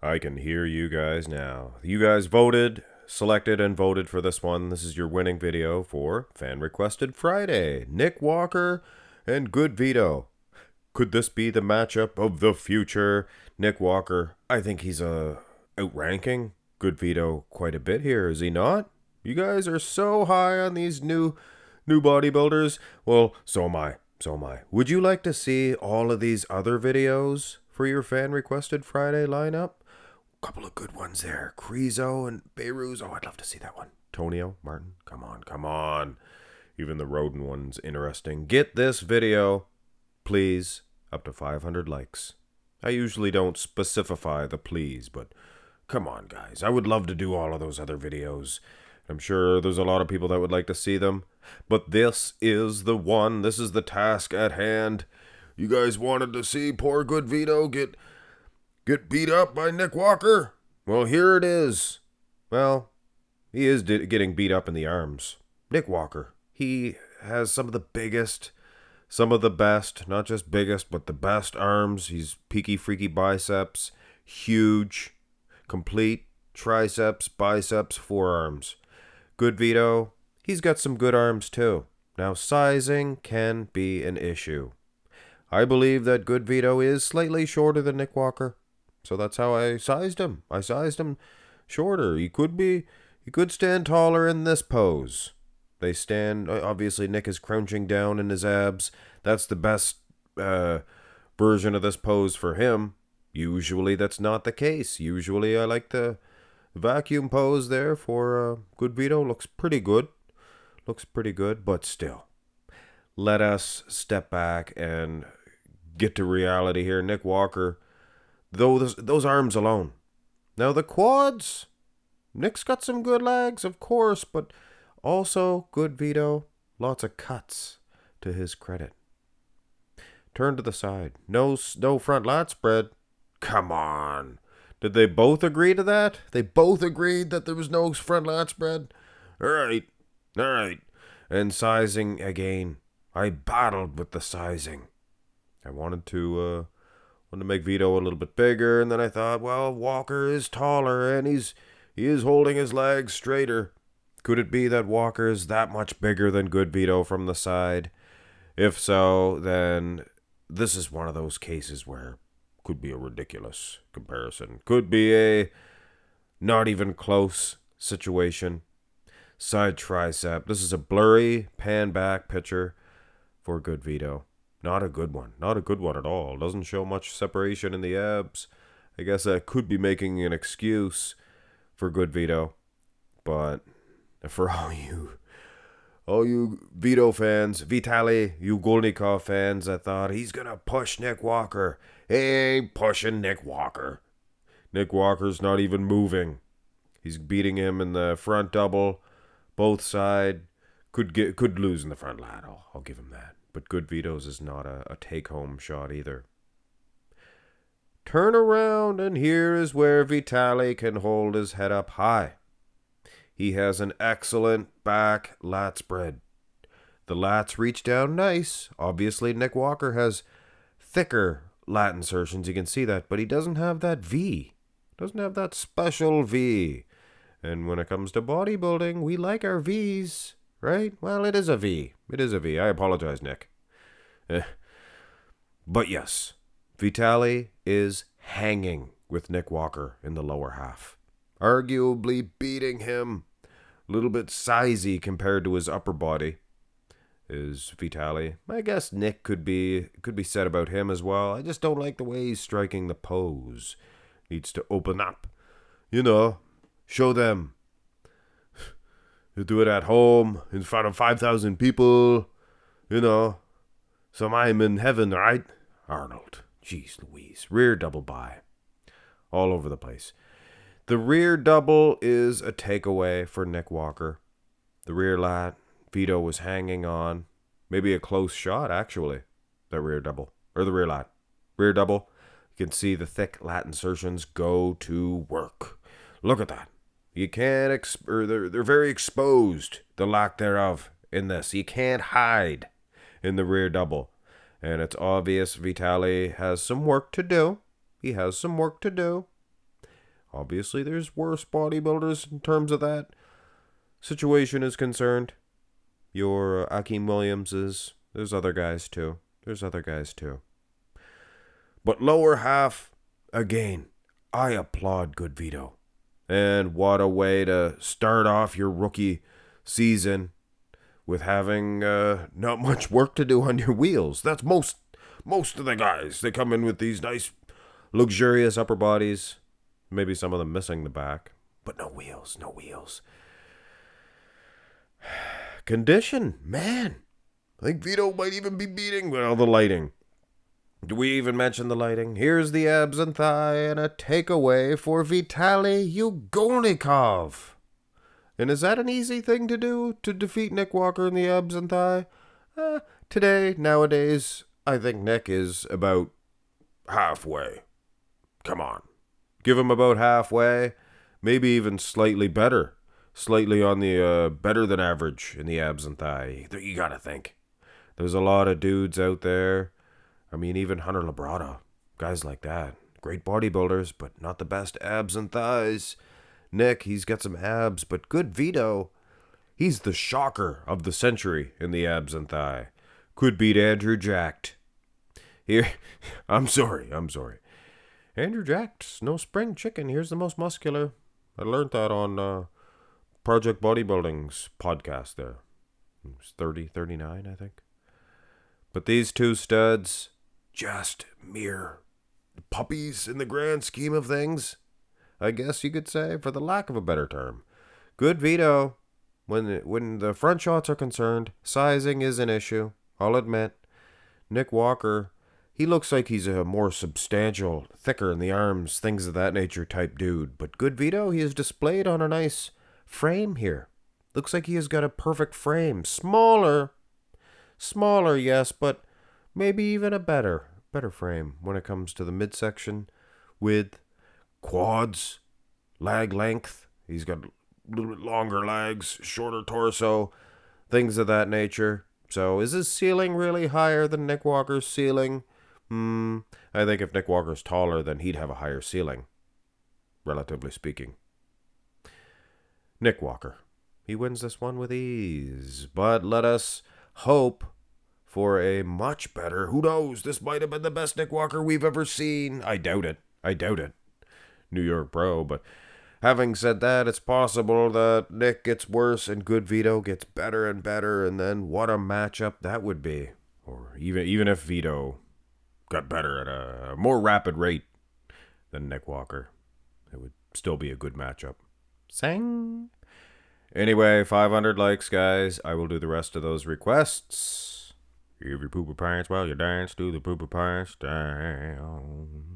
I can hear you guys now. You guys selected and voted for this one. This is your winning video for Fan Requested Friday. Nick Walker and Goodvito. Could this be the matchup of the future? Nick Walker, I think he's outranking Goodvito quite a bit here, is he not? You guys are so high on these new bodybuilders. Well, so am I. So am I. Would you like to see all of these other videos for your Fan Requested Friday lineup? Couple of good ones there. Crezo and Beirut. Oh, I'd love to see that one. Tonio, Martin, come on, come on. Even the Roden one's interesting. Get this video, please, up to 500 likes. I usually don't specify the please, but come on, guys. I would love to do all of those other videos. I'm sure there's a lot of people that would like to see them, but this is the one. This is the task at hand. You guys wanted to see poor Goodvito get beat up by Nick Walker? Well, here it is. Well, he is getting beat up in the arms. Nick Walker, he has some of the biggest, some of the best, not just biggest, but the best arms. He's peaky, freaky biceps, huge, complete triceps, biceps, forearms. Goodvito, he's got some good arms too. Now, sizing can be an issue. I believe that Goodvito is slightly shorter than Nick Walker. So that's how I sized him. I sized him shorter. He could stand taller in this pose. They stand, obviously Nick is crouching down in his abs. That's the best version of this pose for him. Usually that's not the case. Usually I like the vacuum pose there for Goodvito. Looks pretty good. Looks pretty good, but still. Let us step back and get to reality here. Nick Walker, those arms alone. Now the quads, Nick's got some good legs, of course, but also Goodvito, lots of cuts to his credit. Turn to the side. No front lat spread. Come on. Did they both agree to that? They both agreed that there was no front lat spread? All right. And sizing again. I battled with the sizing. I wanted to make Vito a little bit bigger, and then I thought, well, Walker is taller, and he is holding his legs straighter. Could it be that Walker is that much bigger than Goodvito from the side? If so, then this is one of those cases where could be a ridiculous comparison. Could be a not even close situation. Side tricep. This is a blurry pan back picture for Goodvito. Not a good one. Not a good one at all. Doesn't show much separation in the abs. I guess I could be making an excuse for Goodvito. But for all you Vito fans, Vitalii Ugolnikov fans, I thought he's going to push Nick Walker. He ain't pushing Nick Walker. Nick Walker's not even moving. He's beating him in the front double, both side. Could lose in the front lat. I'll give him that. But Goodvito's is not a take-home shot either. Turn around, and here is where Vitalii can hold his head up high. He has an excellent back lat spread. The lats reach down nice. Obviously, Nick Walker has thicker lat insertions. You can see that. But he doesn't have that V. Doesn't have that special V. And when it comes to bodybuilding, we like our Vs. Right? Well, it is a V. It is a V. I apologize, Nick. But yes, Vitalii is hanging with Nick Walker in the lower half. Arguably beating him. A little bit sizey compared to his upper body is Vitalii. I guess Nick could be said about him as well. I just don't like the way he's striking the pose. Needs to open up. Show them. You do it at home, in front of 5,000 people, So I'm in heaven, right? Arnold. Jeez Louise. Rear double by. All over the place. The rear double is a takeaway for Nick Walker. The rear lat, Vito was hanging on. Maybe a close shot, actually. The rear double. Or the rear lat. Rear double. You can see the thick lat insertions go to work. Look at that. You can't, they're very exposed, the lack thereof in this. You can't hide in the rear double. And it's obvious Vitalii has some work to do. He has some work to do. Obviously, there's worse bodybuilders in terms of that situation is concerned. Your Akeem Williamses, there's other guys too. But lower half, again, I applaud Goodvito. And what a way to start off your rookie season with having not much work to do on your wheels. That's most of the guys. They come in with these nice, luxurious upper bodies. Maybe some of them missing the back. But no wheels. Condition, man. I think Vito might even be beating well the lighting. Do we even mention the lighting? Here's the abs and thigh and a takeaway for Vitalii Ugolnikov. And is that an easy thing to do, to defeat Nick Walker in the abs and thigh? Nowadays, I think Nick is about halfway. Come on. Give him about halfway. Maybe even slightly better. Slightly on the better than average in the abs and thigh. You gotta think. There's a lot of dudes out there. I mean, even Hunter Labrada. Guys like that. Great bodybuilders, but not the best abs and thighs. Nick, he's got some abs, but Goodvito, he's the shocker of the century in the abs and thigh. Could beat Andrew Jacked. Here, I'm sorry. Andrew Jacked's no spring chicken. Here's the most muscular. I learned that on Project Bodybuilding's podcast there. It was 39, I think. But these two studs, just mere puppies in the grand scheme of things, I guess you could say, for the lack of a better term. Goodvito, when the front shots are concerned, sizing is an issue, I'll admit. Nick Walker, he looks like he's a more substantial, thicker in the arms, things of that nature type dude. But Goodvito, he is displayed on a nice frame here. Looks like he has got a perfect frame. Smaller, yes, but maybe even a better frame when it comes to the midsection, width, quads, leg length. He's got a little bit longer legs, shorter torso, things of that nature. So is his ceiling really higher than Nick Walker's ceiling? I think if Nick Walker's taller, then he'd have a higher ceiling, relatively speaking. Nick Walker, he wins this one with ease. But let us hope for a much better, who knows, this might have been the best Nick Walker we've ever seen. I doubt it. New York Pro, but having said that, it's possible that Nick gets worse and Goodvito gets better and better, and then what a matchup that would be. Or even if Vito got better at a more rapid rate than Nick Walker, it would still be a good matchup. Sang. Anyway, 500 likes, guys. I will do the rest of those requests. Give your pooper pants while you dance, do the pooper pants down.